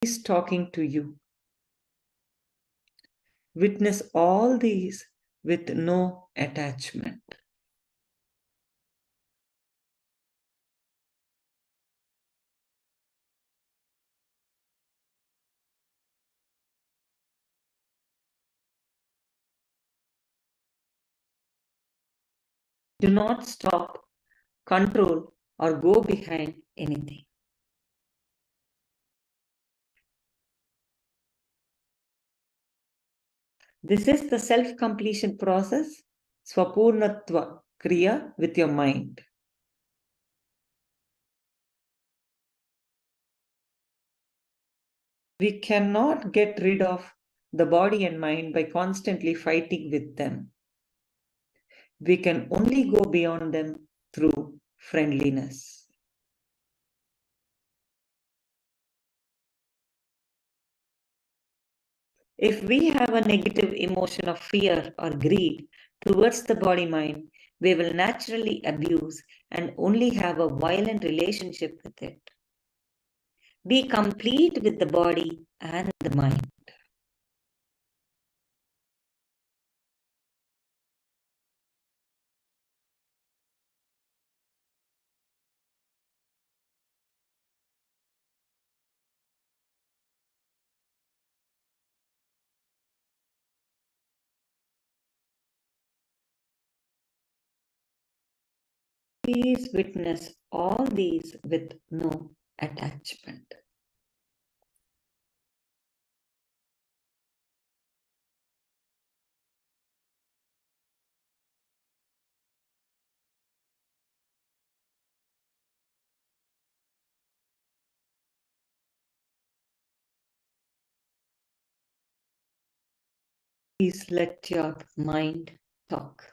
is talking to you. Witness all these with no attachment. Do not stop, control, or go behind anything. This is the self-completion process, Swapurnatva Kriya with your mind. We cannot get rid of the body and mind by constantly fighting with them. We can only go beyond them through friendliness. If we have a negative emotion of fear or greed towards the body-mind, we will naturally abuse and only have a violent relationship with it. Be complete with the body and the mind. Please witness all these with no attachment. Please let your mind talk.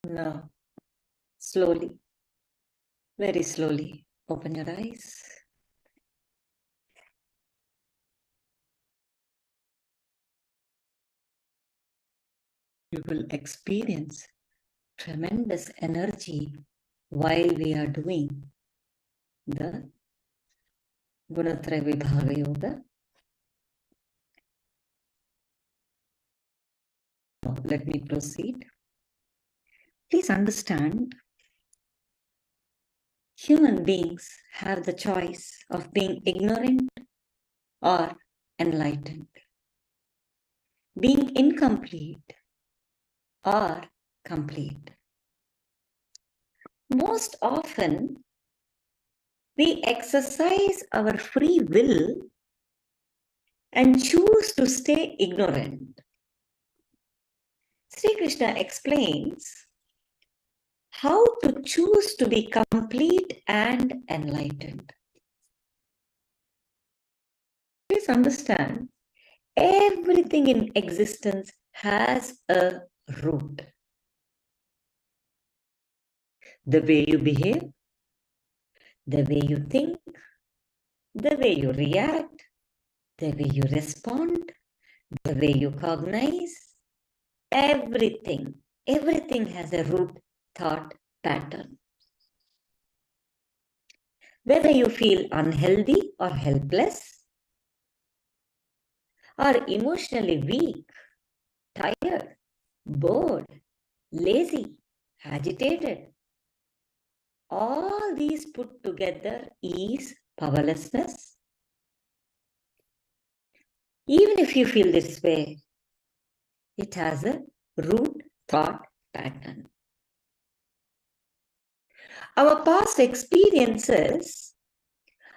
Now, slowly, very slowly, open your eyes. You will experience tremendous energy while we are doing the Gunatraya Vibhaga Yoga. Now, let me proceed. Please understand, human beings have the choice of being ignorant or enlightened, being incomplete or complete. Most often, we exercise our free will and choose to stay ignorant. Sri Krishna explains how to choose to be complete and enlightened. Please understand, everything in existence has a root. The way you behave, the way you think, the way you react, the way you respond, the way you cognize, everything has a root thought pattern. Whether you feel unhealthy or helpless, or emotionally weak, tired, bored, lazy, agitated, all these put together is powerlessness. Even if you feel this way, it has a root thought pattern. Our past experiences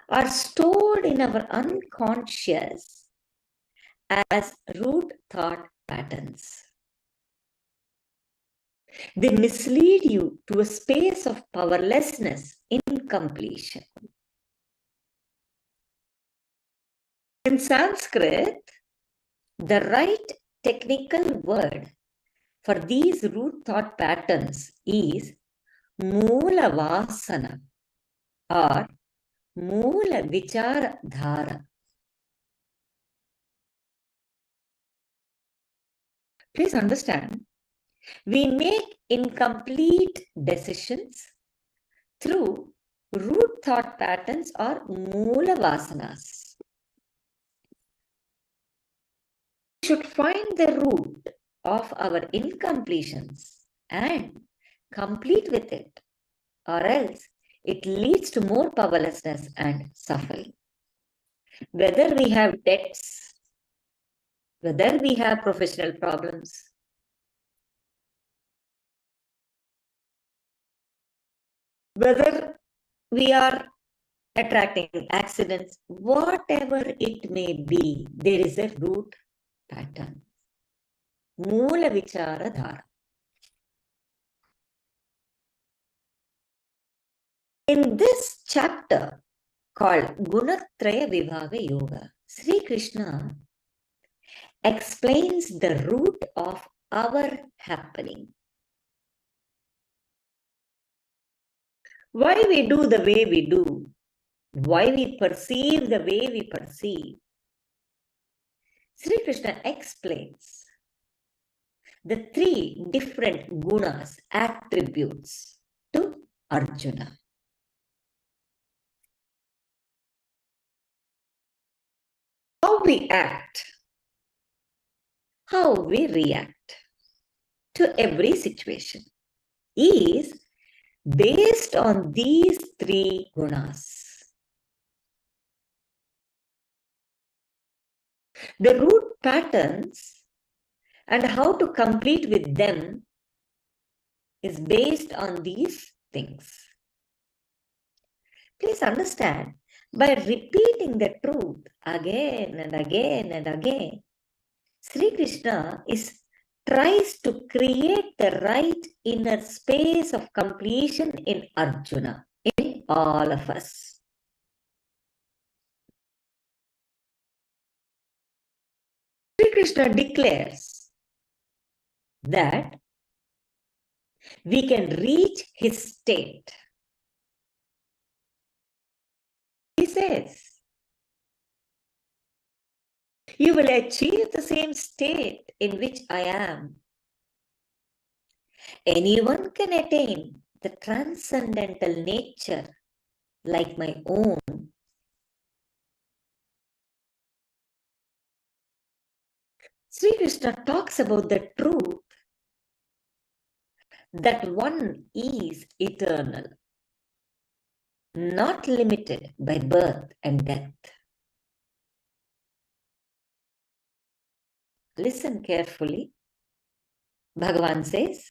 are stored in our unconscious as root thought patterns. They mislead you to a space of powerlessness, incompletion. In Sanskrit, the right technical word for these root thought patterns is Moola Vasana or Moola Vichara Dhara. Please understand, we make incomplete decisions through root thought patterns or Moola Vasanas. We should find the root of our incompletions and complete with it, or else it leads to more powerlessness and suffering. Whether we have debts, whether we have professional problems, whether we are attracting accidents, whatever it may be, there is a root pattern. Moola Vichara Dhara. In this chapter called Gunatraya Vibhaga Yoga, Sri Krishna explains the root of our happening. Why we do the way we do, why we perceive the way we perceive. Sri Krishna explains the three different gunas, attributes to Arjuna. How we act, how we react to every situation is based on these three gunas. The root patterns and how to complete with them is based on these things. Please understand, by repeating the truth again and again and again, Sri Krishna tries to create the right inner space of completion in Arjuna, in all of us. Sri Krishna declares that we can reach his state. He says, you will achieve the same state in which I am. Anyone can attain the transcendental nature like my own. Sri Krishna talks about the truth that one is eternal, not limited by birth and death. Listen carefully. Bhagavan says,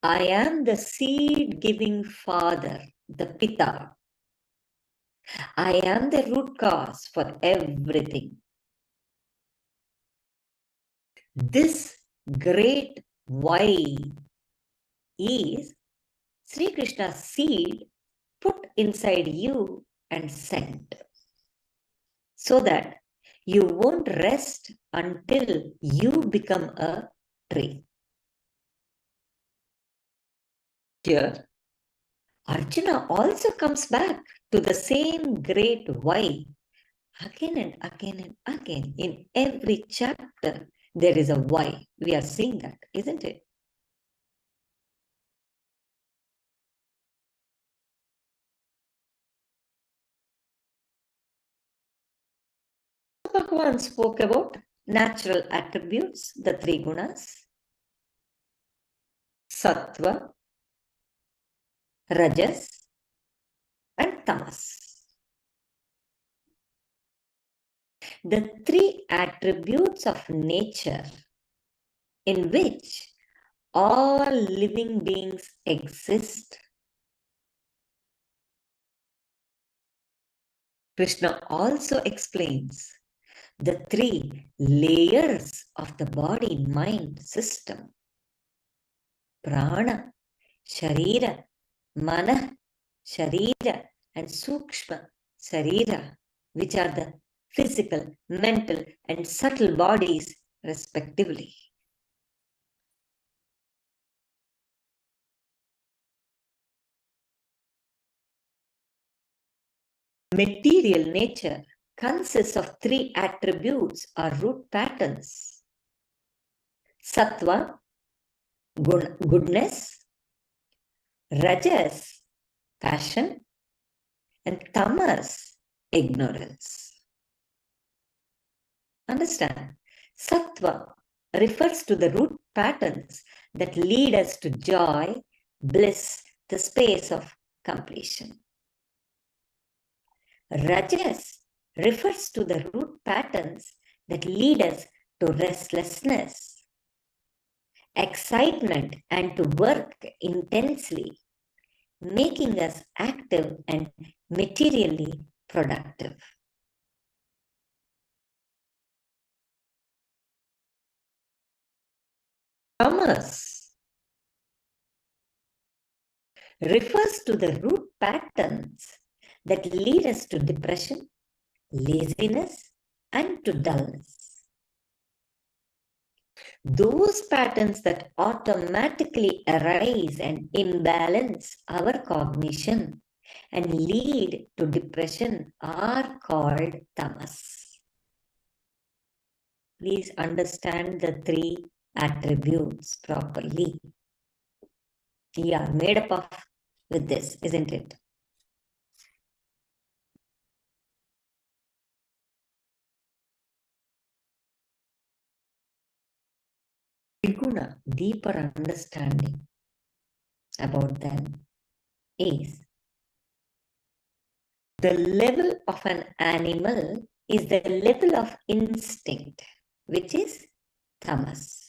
I am the seed-giving father, the Pita. I am the root cause for everything. This great why is Sri Krishna's seed put inside you and sent, so that you won't rest until you become a tree. Here, Arjuna also comes back to the same great why again and again and again. In every chapter, there is a why. We are seeing that, isn't it? Bhagavan spoke about natural attributes, the three gunas: sattva, rajas, and tamas. The three attributes of nature in which all living beings exist. Krishna also explains the three layers of the body-mind system: prana, sharira, mana, sharira, and sukshma sharira, which are the physical, mental, and subtle bodies, respectively. Material nature consists of three attributes or root patterns: sattva, goodness; rajas, passion; and tamas, ignorance. Understand? Sattva refers to the root patterns that lead us to joy, bliss, the space of completion. Rajas refers to the root patterns that lead us to restlessness, excitement, and to work intensely, making us active and materially productive. Tamas refers to the root patterns that lead us to depression, laziness, and to dullness. Those patterns that automatically arise and imbalance our cognition and lead to depression are called tamas. Please understand the three attributes properly. We are made up of with this, isn't it? Triguna, deeper understanding about them is the level of an animal is the level of instinct, which is tamas.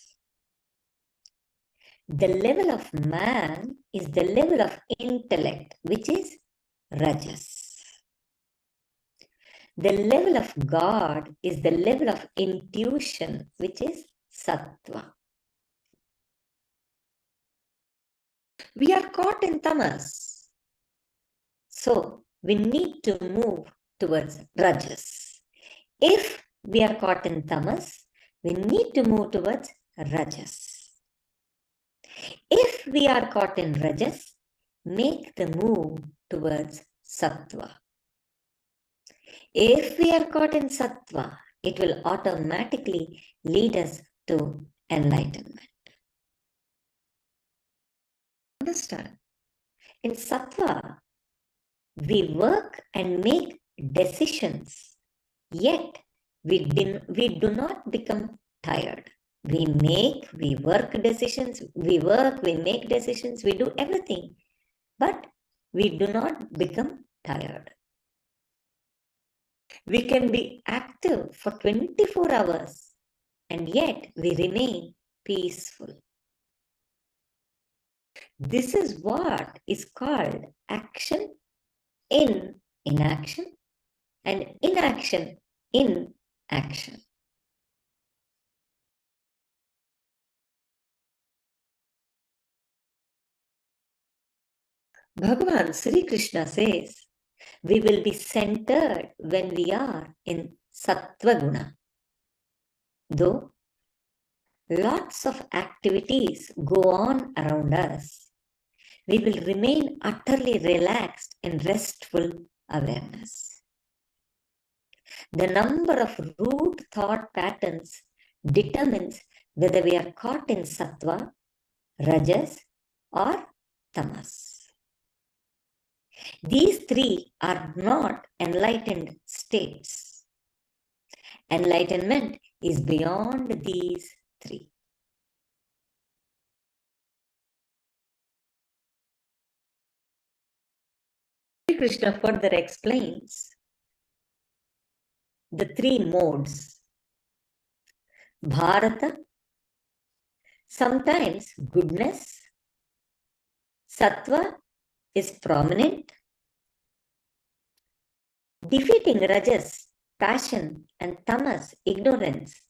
The level of man is the level of intellect, which is rajas. The level of God is the level of intuition, which is sattva. We are caught in tamas. So we need to move towards rajas. If we are caught in tamas, we need to move towards rajas. If we are caught in Rajas, make the move towards Sattva. If we are caught in Sattva, it will automatically lead us to enlightenment. Understand? In Sattva, we work and make decisions, yet we do not become tired. We work decisions, we make decisions, we do everything, but we do not become tired. We can be active for 24 hours and yet we remain peaceful. This is what is called action in inaction and inaction in action. Bhagavan Sri Krishna says, we will be centered when we are in Sattva Guna. Though lots of activities go on around us, we will remain utterly relaxed in restful awareness. The number of root thought patterns determines whether we are caught in Sattva, Rajas, or Tamas. These three are not enlightened states. Enlightenment is beyond these three. Sri Krishna further explains the three modes. Bharata, sometimes goodness, Sattva is prominent, defeating Rajas, passion, and Tamas, ignorance.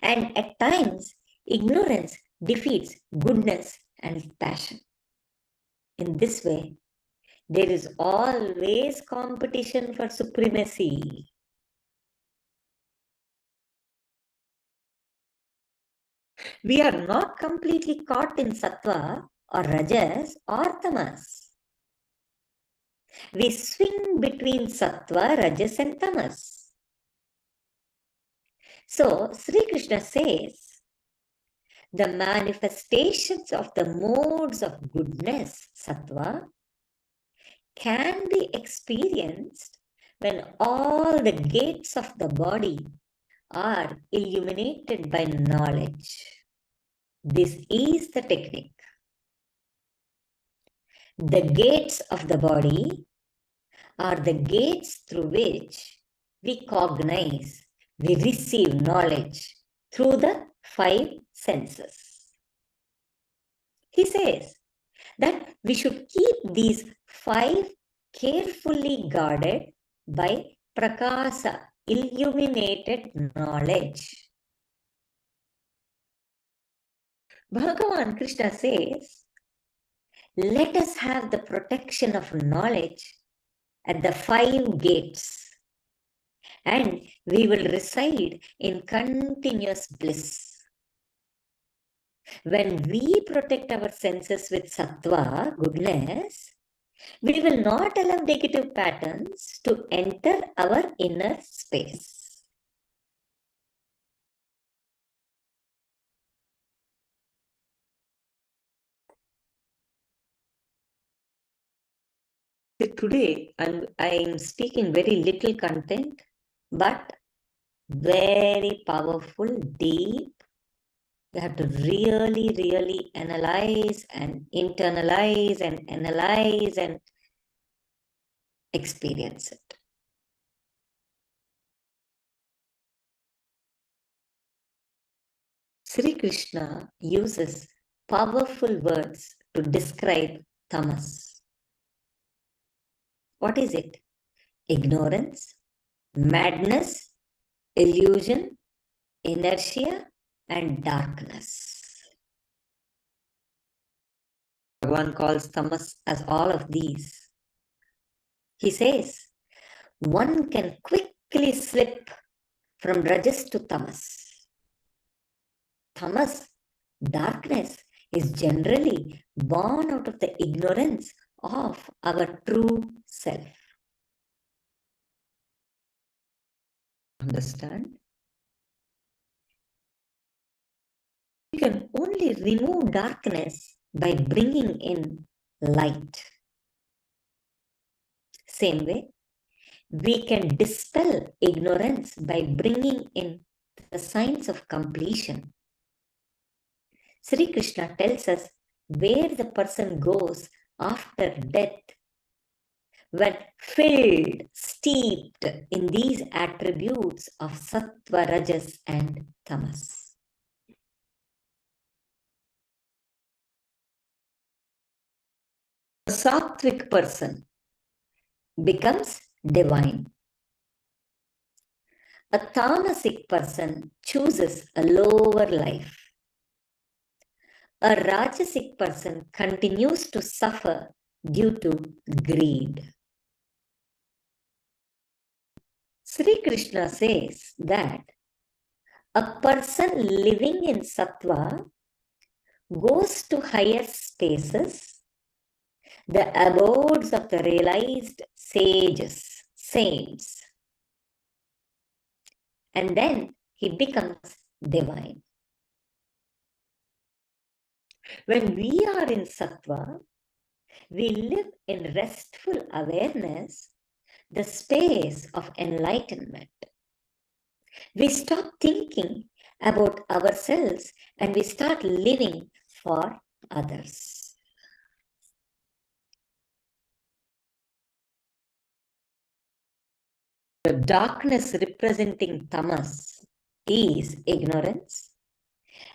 And at times, ignorance defeats goodness and passion. In this way, there is always competition for supremacy. We are not completely caught in Sattva or Rajas or Tamas. We swing between Sattva, Rajas and Tamas. So, Sri Krishna says, the manifestations of the modes of goodness, Sattva, can be experienced when all the gates of the body are illuminated by knowledge. This is the technique. The gates of the body are the gates through which we cognize, we receive knowledge through the five senses. He says that we should keep these five carefully guarded by prakasa, illuminated knowledge. Bhagavan Krishna says, let us have the protection of knowledge at the five gates, and we will reside in continuous bliss. When we protect our senses with Sattva, goodness, we will not allow negative patterns to enter our inner space. Today, I'm speaking very little content, but very powerful, deep. You have to really, really analyze and internalize and analyze and experience it. Sri Krishna uses powerful words to describe tamas. What is it? Ignorance, madness, illusion, inertia, and darkness. One calls tamas as all of these. He says, one can quickly slip from rajas to tamas. Tamas, darkness, is generally born out of the ignorance of our true self. Understand? You can only remove darkness by bringing in light. Same way, we can dispel ignorance by bringing in the signs of completion. Sri Krishna tells us where the person goes after death when filled, steeped in these attributes of sattva, rajas and tamas. A sattvic person becomes divine. A tamasic person chooses a lower life. A rajasic person continues to suffer due to greed. Sri Krishna says that a person living in sattva goes to higher spaces, the abodes of the realized sages, saints, and then he becomes divine. When we are in sattva, we live in restful awareness, the space of enlightenment. We stop thinking about ourselves and we start living for others. The darkness representing tamas is ignorance.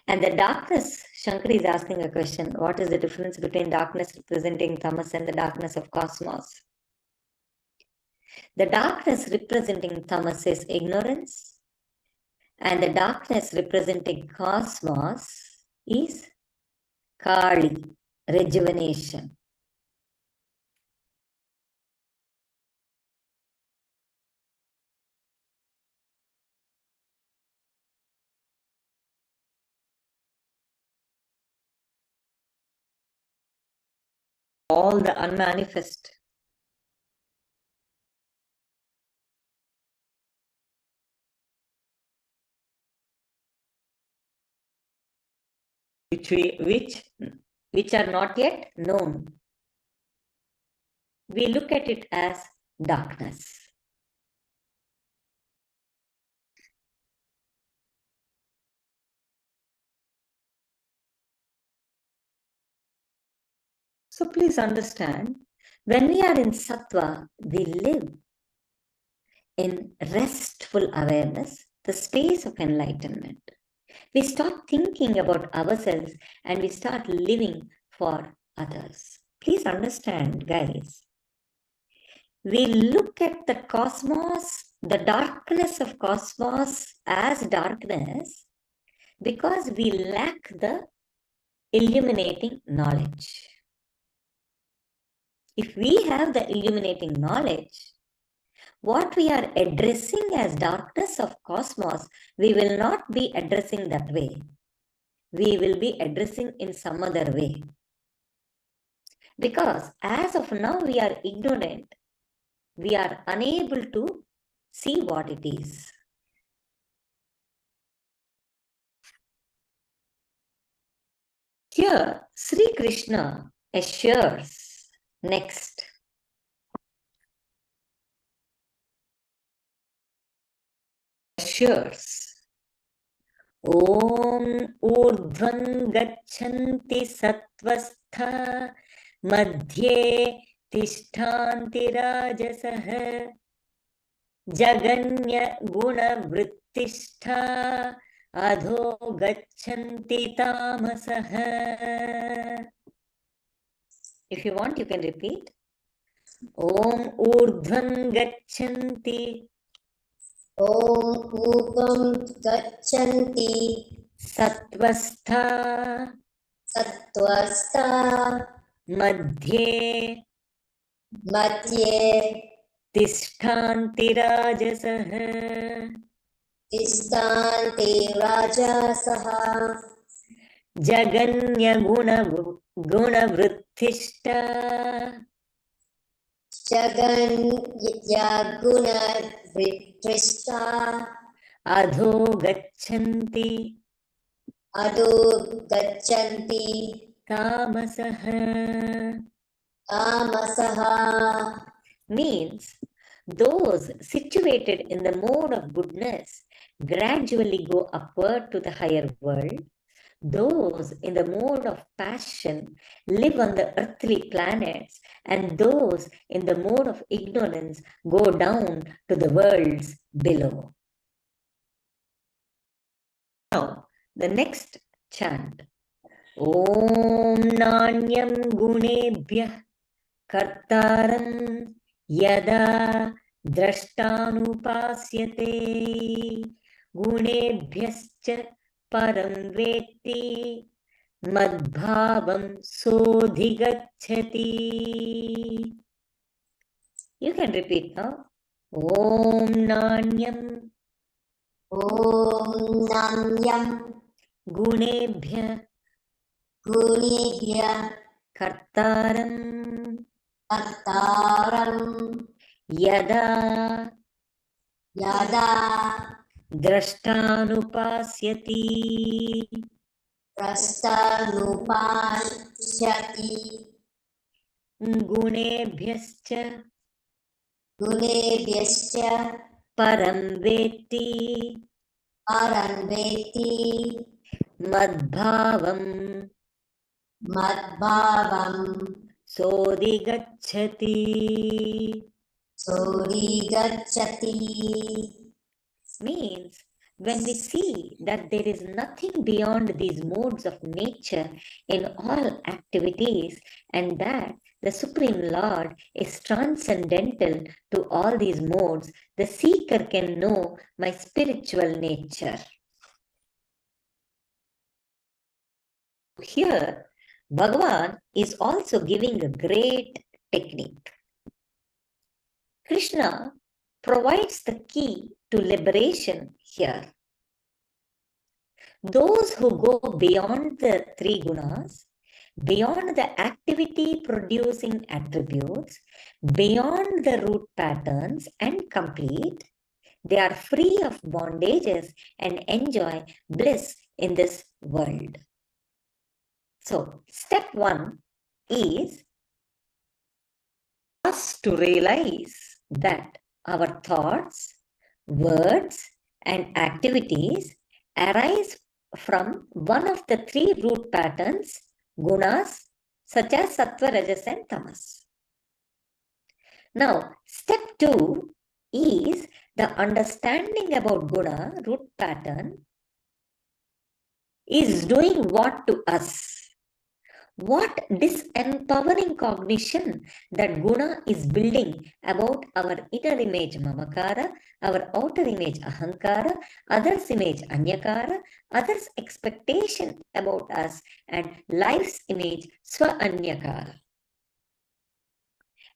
And the darkness, Shankar is asking a question, what is the difference between darkness representing tamas and the darkness of cosmos? The darkness representing tamas is ignorance, and the darkness representing cosmos is Kali, rejuvenation. All the unmanifest. Which are not yet known. We look at it as darkness. So please understand, when we are in sattva, we live in restful awareness, the space of enlightenment. We stop thinking about ourselves and we start living for others. Please understand, guys. We look at the cosmos, the darkness of cosmos as darkness because we lack the illuminating knowledge. If we have the illuminating knowledge, what we are addressing as darkness of cosmos, we will not be addressing that way. We will be addressing in some other way. Because as of now, we are ignorant. We are unable to see what it is. Here, Sri Krishna assures next. Assures. Om urdhvan gachanti sattvastha madhye tishthanti rajasah jaganya guna vrittistha adho gachanti tamasah. If you want, you can repeat. Om urdhvan gachanti. Om urdhvam gachanti Sattvastha sattvastha madhye tishthanti rajasah tishtanti rajasah Jaganya guna vrittishta Jaganya guna vritrishta adho gachanti ado gachanti tamasaha. tamasaha. Means those situated in the mode of goodness gradually go upward to the higher world. Those in the mode of passion live on the earthly planets, and those in the mode of ignorance go down to the worlds below. Now, the next chant. Om Nanyam Gunebhyah Kartaram Yada Drashtanupasyate Gunebhyascha Param Vetti Madbhavam Sodhigacchati. You can repeat now. Om Nanyam Om Nanyam Gunebhya Gunebhya Kartaram Kartaram Yada Yada Drashtanupasyati Prastanupashyati Gunebhyascha Gunebhyascha Param Vetti Paranveti Madbhavam Madbhavam Sodhigacchati. Sodhigacchati. Means when we see that there is nothing beyond these modes of nature in all activities, and that the Supreme Lord is transcendental to all these modes, the seeker can know my spiritual nature. Here, Bhagavan is also giving a great technique. Krishna provides the key to liberation here. Those who go beyond the three gunas, beyond the activity producing attributes, beyond the root patterns and complete, they are free of bondages and enjoy bliss in this world. So, step 1 is us to realize that our thoughts, words, and activities arise from one of the three root patterns, gunas, such as sattva, rajas, and tamas. Now, step 2 is the understanding about guna, root pattern, is doing what to us? What disempowering cognition that guna is building about our inner image mamakara, our outer image ahankara, others' image anyakara, others' expectation about us, and life's image swa-anyakara.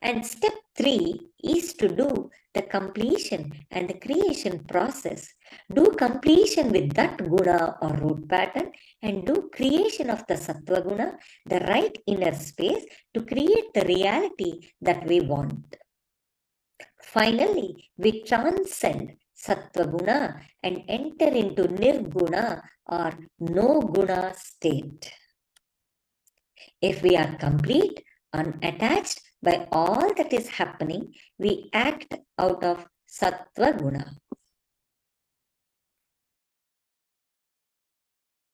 And step 3 is to do the completion and the creation process. Do completion with that guna or root pattern, and do creation of the sattva guna, the right inner space to create the reality that we want. Finally, we transcend sattva guna and enter into nirguna or no guna state. If we are complete, unattached by all that is happening, we act out of sattva guna.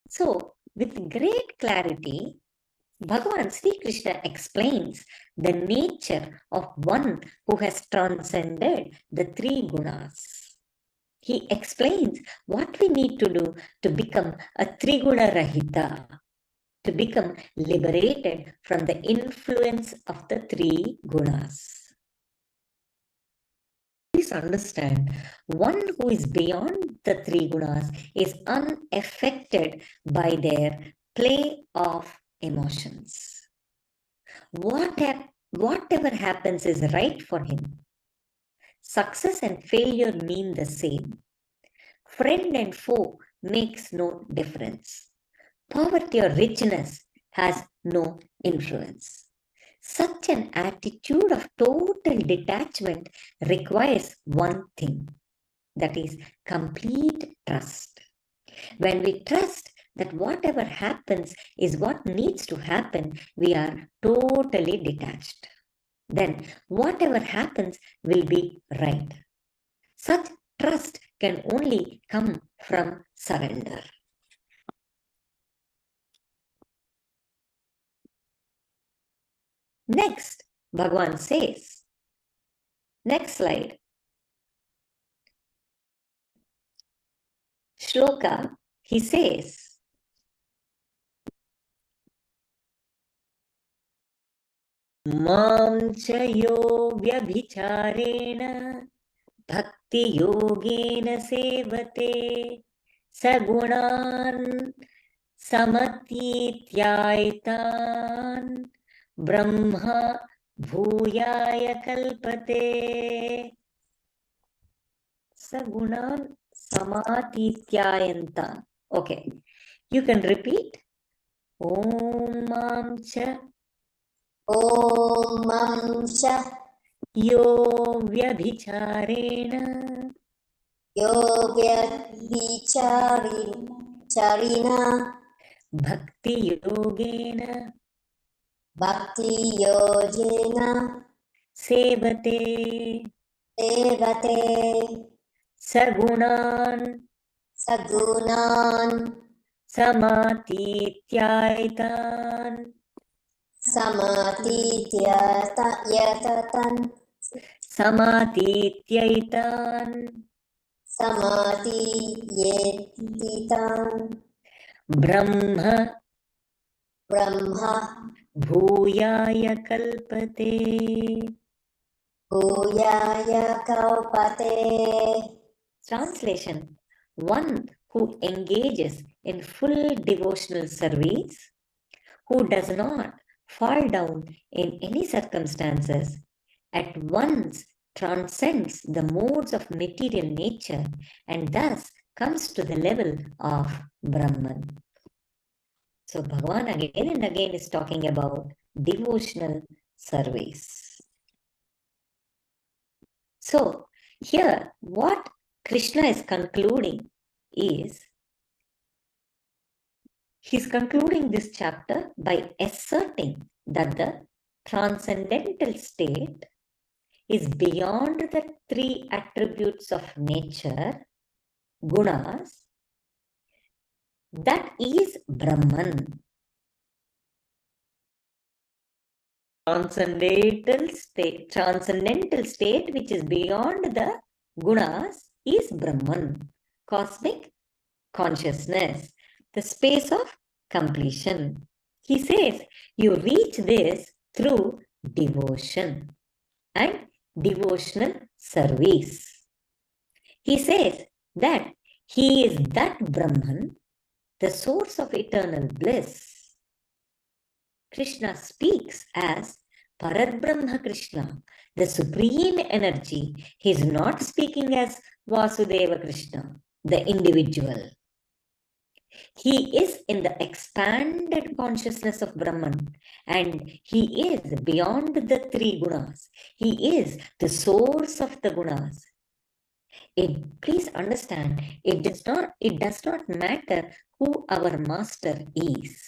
So, with great clarity, Bhagavan Sri Krishna explains the nature of one who has transcended the three gunas. He explains what we need to do to become a triguna rahita, to become liberated from the influence of the three gunas. Please understand, one who is beyond the three gunas is unaffected by their play of emotions. Whatever happens is right for him. Success and failure mean the same. Friend and foe makes no difference. Poverty or richness has no influence. Such an attitude of total detachment requires one thing, that is complete trust. When we trust that whatever happens is what needs to happen, we are totally detached. Then whatever happens will be right. Such trust can only come from surrender. Next, Bhagavan says, next slide. Shloka, he says, Mam cha yo vyabhichareణ bhakti yogena sevate sagunan samatyityaitan brahma bhuyaya kalpate. Sagunan samatyityayanta. Okay, you can repeat. Om mam cha Om Mam Cha yo vyabhichareణ Yogya Vicharina bhakti yogena Bhakti Yojena sevate Devate sagunan Sagunan samatyityaitan Samatitayatan samatityaitan Samatiyetitan brahma Brahma bhuyaya kalpate. Bhuyaya Kalpate. Translation: one who engages in full devotional service, who does not fall down in any circumstances, at once transcends the modes of material nature and thus comes to the level of Brahman. So Bhagavan again and again is talking about devotional service. So here what Krishna is concluding is, he's concluding this chapter by asserting that the transcendental state is beyond the three attributes of nature, gunas, that is Brahman. Transcendental state which is beyond the gunas is Brahman, cosmic consciousness, the space of completion. He says you reach this through devotion and devotional service. He says that he is that Brahman, the source of eternal bliss. Krishna speaks as Parabrahma Krishna, the supreme energy. He is not speaking as Vasudeva Krishna, the individual. He is in the expanded consciousness of Brahman and he is beyond the three gunas. He is the source of the gunas. Please understand, it does not matter who our master is.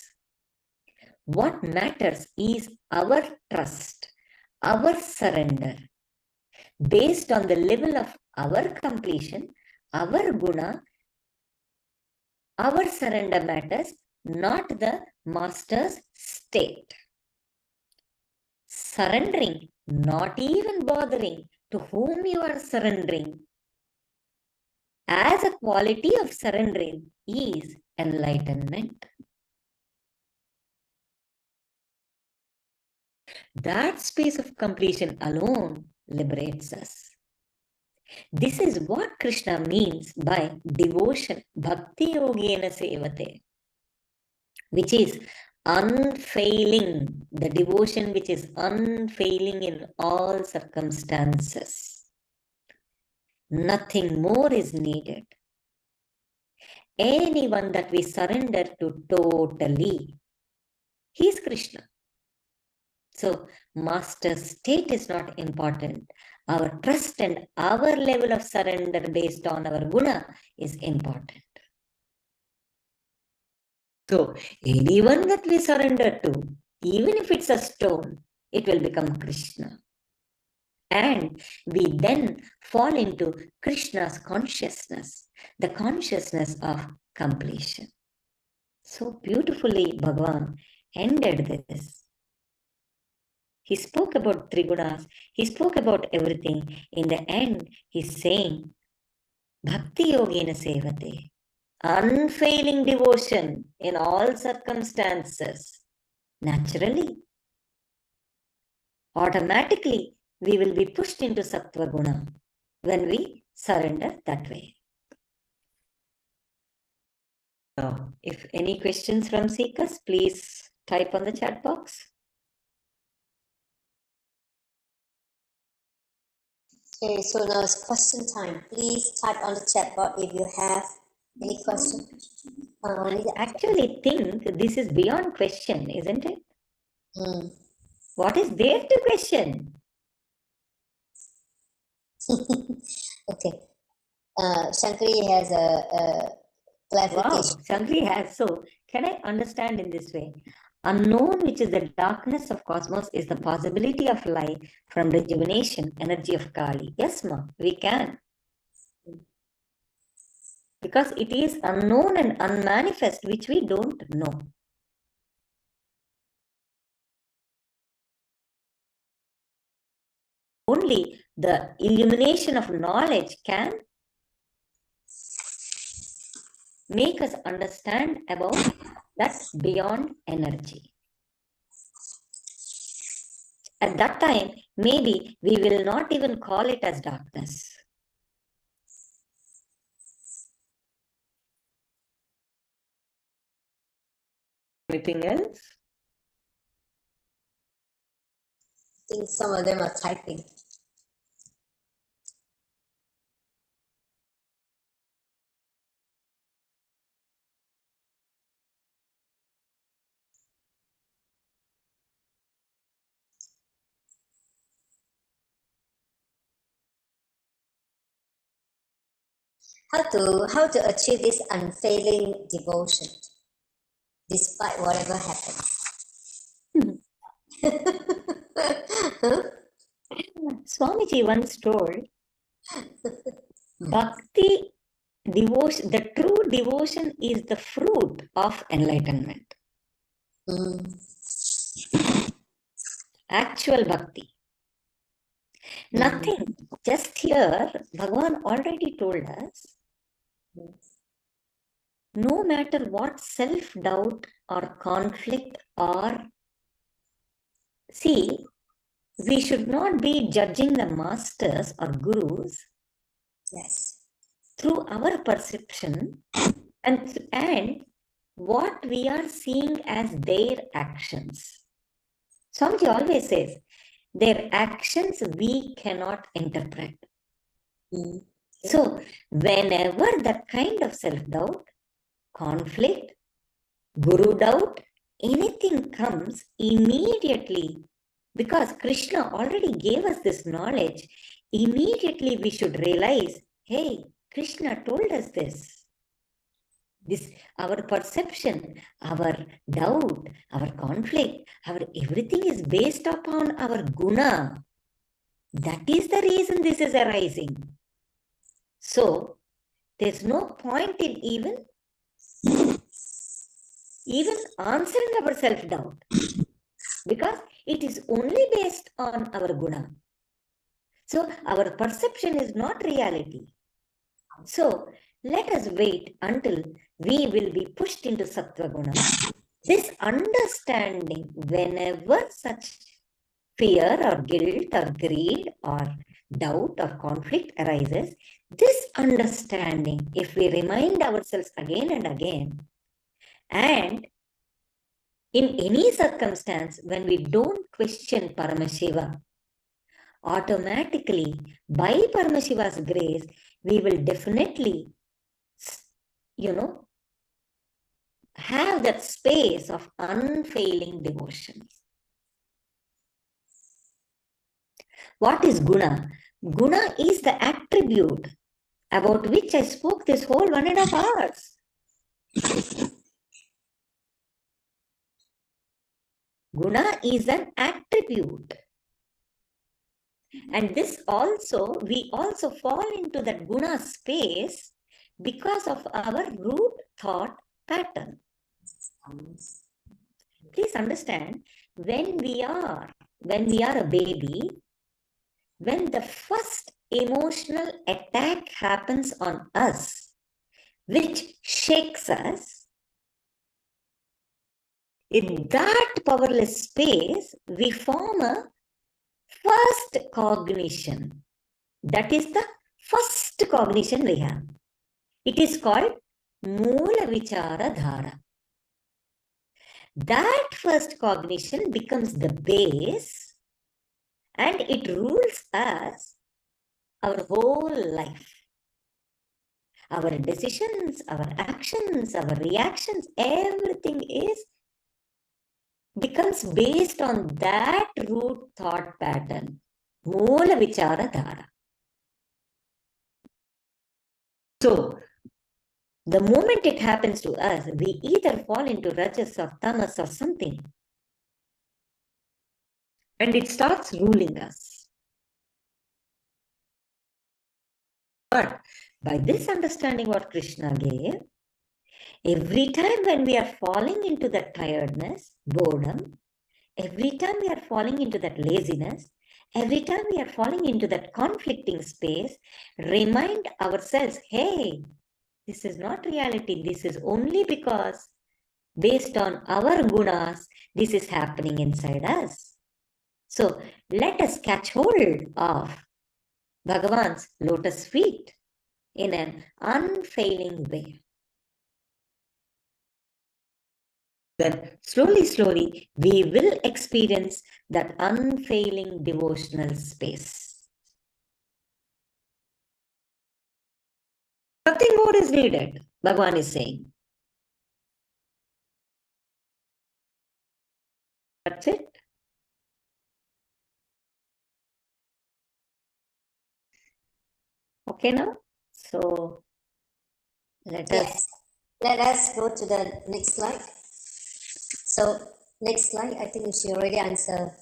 What matters is our trust, our surrender. Based on the level of our completion, our guna, our surrender matters, not the master's state. Surrendering, not even bothering to whom you are surrendering, as a quality of surrendering is enlightenment. That space of completion alone liberates us. This is what Krishna means by devotion, bhakti yogena sevate, which is unfailing, the devotion which is unfailing in all circumstances. Nothing more is needed. anyone that we surrender to totally. He is Krishna. So, master state is not important. Our trust and our level of surrender based on our guna is important. So, anyone that we surrender to, even if it's a stone, it will become Krishna. And we then fall into Krishna's consciousness, the consciousness of completion. So beautifully, Bhagavan ended this. He spoke about Trigunas, he spoke about everything. In the end, he's saying, Bhakti Yogena Sevate, unfailing devotion in all circumstances. Naturally, automatically, we will be pushed into Sattva Guna when we surrender that way. Now, if any questions from seekers, please type on the chat box. Okay, so now it's question time. Please type on the chat box if you have any question. I actually think this is beyond question, isn't it? What is there to question? Okay. Shankari has a clarification. Wow, Shankari has. So, can I understand in this way? Unknown, which is the darkness of cosmos, is the possibility of life from rejuvenation, energy of Kali. Yes, ma, we can. Because it is unknown and unmanifest, which we don't know. Only the illumination of knowledge can make us understand about that beyond energy. At that time, maybe we will not even call it as darkness. Anything else? I think some of them are typing. How to achieve this unfailing devotion despite whatever happens? Swamiji once told, Bhakti devotion, the true devotion is the fruit of enlightenment. Actual bhakti. Nothing. Just here, Bhagavan already told us, no matter what self-doubt or conflict or... See, we should not be judging the masters or gurus through our perception and what we are seeing as their actions. Swamiji always says, their actions we cannot interpret. So, whenever that kind of self-doubt, conflict, guru doubt, anything comes immediately, because Krishna already gave us this knowledge, immediately we should realize, hey, Krishna told us this. This, our perception, our doubt, our conflict, our everything is based upon our guna. That is the reason this is arising. So, there's no point in even answering our self-doubt, because it is only based on our guna. So, our perception is not reality. So, let us wait until we will be pushed into Sattva Guna. This understanding, whenever such fear or guilt or greed or doubt or conflict arises, this understanding, if we remind ourselves again and again, and in any circumstance when we don't question Paramashiva, automatically, by Paramashiva's grace, we will definitely, have that space of unfailing devotion. What is guna? Guna is the attribute about which I spoke this whole 1.5 hours. Guna is an attribute. And this also, we also fall into that guna space because of our root thought pattern. Please understand, when we are a baby, when the first emotional attack happens on us, which shakes us, in that powerless space, we form a first cognition. That is the first cognition we have. It is called Moola Vichara Dhara. That first cognition becomes the base and it rules us our whole life. Our decisions, our actions, our reactions, everything becomes based on that root thought pattern, Moola Vichara Dhara. So, the moment it happens to us, we either fall into rajas or tamas or something, and it starts ruling us. But by this understanding what Krishna gave, every time when we are falling into that tiredness, boredom, every time we are falling into that laziness, every time we are falling into that conflicting space, remind ourselves, hey, this is not reality. This is only because based on our gunas, this is happening inside us. So let us catch hold of Bhagavan's lotus feet in an unfailing way. Then slowly, we will experience that unfailing devotional space. Nothing more is needed, Bhagavan is saying. That's it. Okay now? So let us go to the next slide. So next slide, I think she already answered.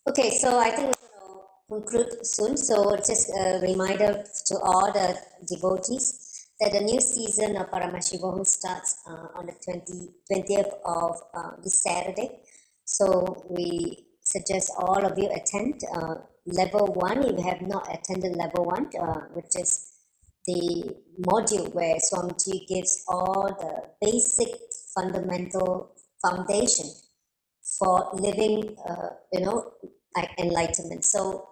Okay, so I think we're going to conclude soon. So just a reminder to all the devotees that the new season of Paramashivam starts on the 20th of this Saturday. So we suggest all of you attend level 1 if you have not attended level 1, which is the module where Swamiji gives all the basic fundamental foundation for living, like enlightenment. So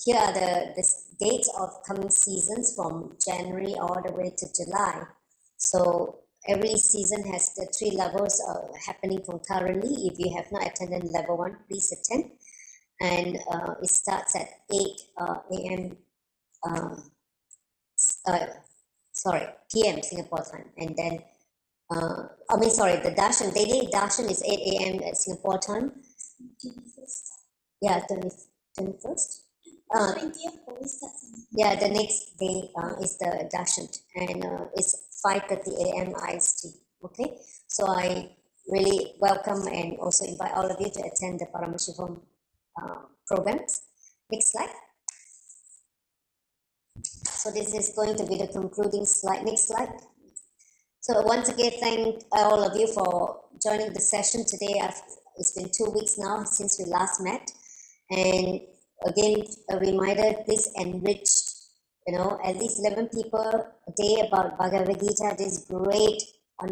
here are the dates of coming seasons from January all the way to July. So every season has the 3 levels happening concurrently. If you have not attended level 1, please attend. And it starts at 8 a.m. PM Singapore time. And then, the darshan, daily darshan is 8 a.m. at Singapore time. 21st. Yeah, 21st. 20th always starts. Yeah, the next day is the darshan, and it's 5:30 a.m. IST. Okay, so I really welcome and also invite all of you to attend the Paramashivam programs. Next slide. So this is going to be the concluding slide. Next slide. So once again, thank all of you for joining the session today. It's been 2 weeks now since we last met. And again, a reminder, please enrich, at least 11 people a day about Bhagavad Gita. This great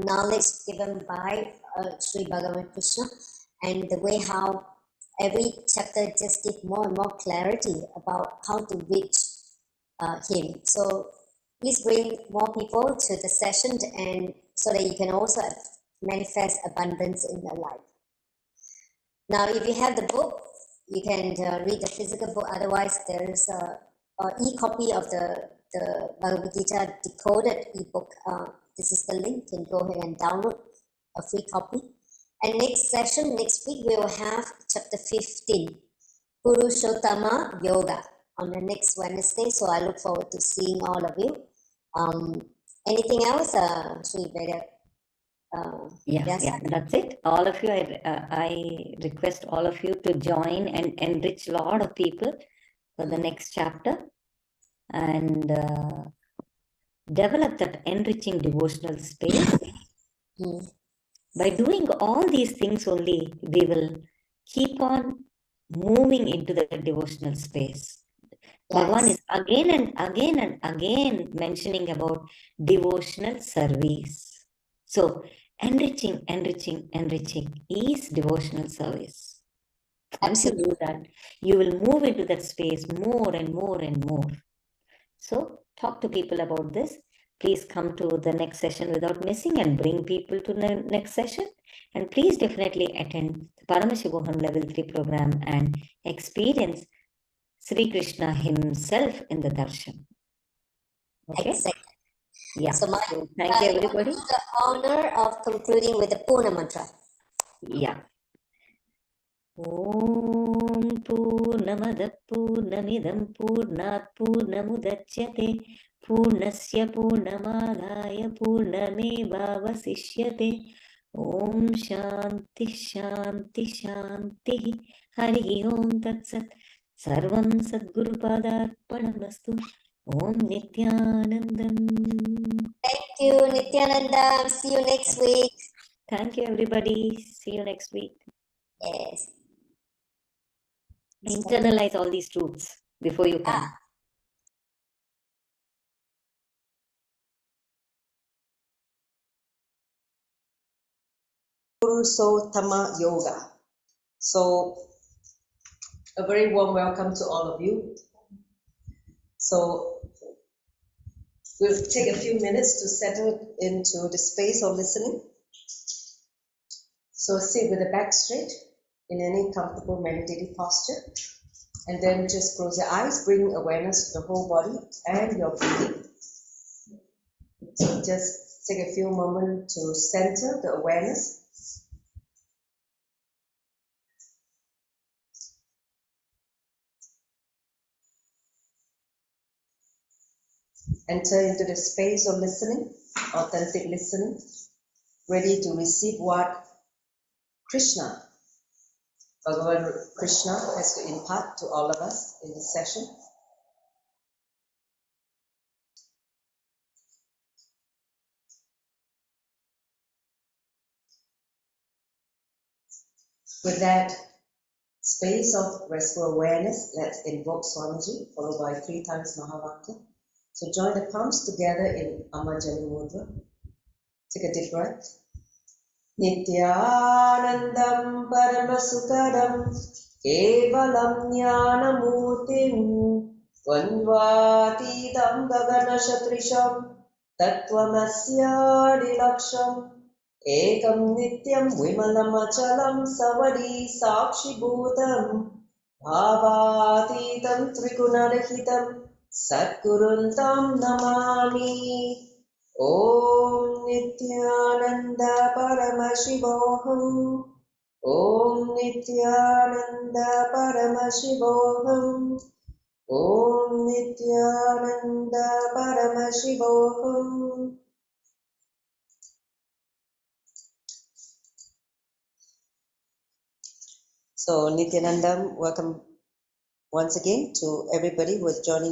knowledge given by Sri Bhagavan Krishna, and the way how every chapter just gives more and more clarity about how to reach him. So please bring more people to the session, and so that you can also manifest abundance in your life. Now, if you have the book, you can read the physical book. Otherwise, there is a e-copy of the Bhagavad Gita decoded ebook. This is the link. You can go ahead and download a free copy. And next session, next week, we will have chapter 15, Purposelessness Yoga, on the next Wednesday. So I look forward to seeing all of you. Anything else, Sri Veda? Yeah, that's it. All of you, I request all of you to join and enrich a lot of people for the next chapter and develop that enriching devotional space. By doing all these things only, we will keep on moving into the devotional space. Bhagavan is again and again and again mentioning about devotional service. So, enriching is devotional service. Once you do that, you will move into that space more and more and more. So, talk to people about this. Please come to the next session without missing and bring people to the next session. And please definitely attend the Paramashivoham Level 3 program and experience Sri Krishna himself in the darshan. Okay? Exactly. Yeah. So thank you, everybody. The honor of concluding with the Purna mantra. Yeah. Om Purnamada Purnamidam Purnat Purnamudachyate Purnasya Purnamadaya Purnameva Vasishyate Om Shanti Shanti Shanti Hari Om Tat Sat Sarvam Sadguru Padarpanamastu Om Nityanandam. Thank you, Nityananda. See you next week. Thank you, everybody. See you next week. Yes. Internalize all these truths before you come. Purposelessness Yoga. So, a very warm welcome to all of you. So, we'll take a few minutes to settle into the space of listening. So, sit with the back straight in any comfortable meditative posture. And then just close your eyes, bring awareness to the whole body and your breathing. So just take a few moments to center the awareness. Enter into the space of listening, authentic listening, ready to receive what Krishna, Bhagavan Krishna, has to impart to all of us in this session. With that space of restful awareness, let's invoke Swamiji, followed by 3 times Mahavakya. So join the palms together in Amajani Mudra. Take a deep breath. Nityanandam Paramasukadam Kevalam Jnanamurtim Dvandvatidam Gaganashatrisham Tattvamasyadilaksham Ekam Nityam Vimalam Achalam Savadi Sakshibhutam Bhavatitam Trigunarahitam Satguruntam Namami. Om Nityananda Paramashivoham. Om Nityananda Paramashivoham. Om Nityananda Paramashivoham. So Nityanandam, welcome once again to everybody who is joining